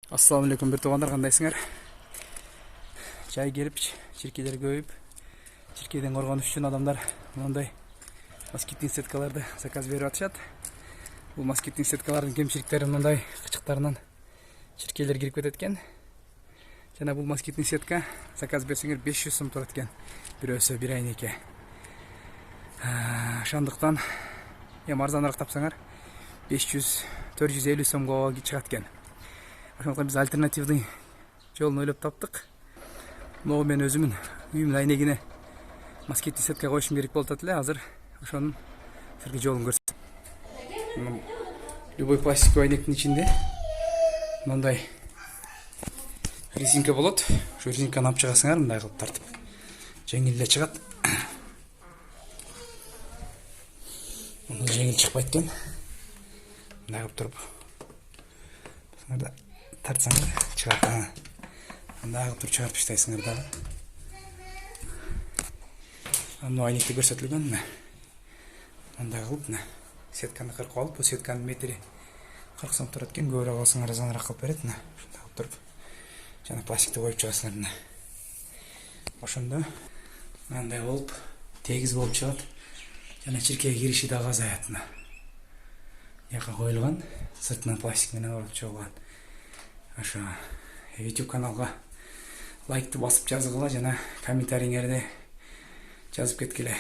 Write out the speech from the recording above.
Assalamu alaikum bir тугандар, кандайсыңар? Чай келип, чиркейлер көбөйүп, чиркейден коргонуш үчүн адамдар мындай москитный сеткаларды заказ берип атышат. Бул москитный сеткалардын кемчиликтери мындай кычыктарынан чиркейлер кирип кетет экен. Жана бул москитный сетка заказ берсеңер 500 сом турат экен. Бирөөсү бир айнеке. Ошондуктан эми арзаныраак тапсаңар 500-450 сомго чыгат экен. Ошондуктан биз альтернативный жолун ойлоп таптык. Могу мен өзүмүн үйүмдүн айнегине москитный сетка коюшум керек болуп атат эле. Азыр ошонун силерге жолун көрсөтөм. Любой пластиковый айнектин ичинде мындай резинка болот. Ошо резинканы алып чыгасыңар, мындай кылып тартып. Жеңил эле чыгат. Мындай жеңил чыкпайт экен. Мындай кылып туруп тартсаңар чыгат. Мындай кылып туруп чыгарып таштайсыңар дагы. Аны айнекте көрсөтүлгөн. Мындай кылып сетканы кыркып алып, бул сетканын метри 40 сом турат экен. Көбүрөөк алсаңар арзаныраак кылып берет. Ушундай кылып туруп жана пластикти коюп чыгасыңар. Ошондо мындай болуп тегиз болуп чыгат. Жана чиркеге кириши дагы азаят. Яка коюлган, сыртынан пластик менен оруп чыгылган. Ошо YouTube каналга лайкты басып жазгыла жана комментарийиңерди жазып кеткиле.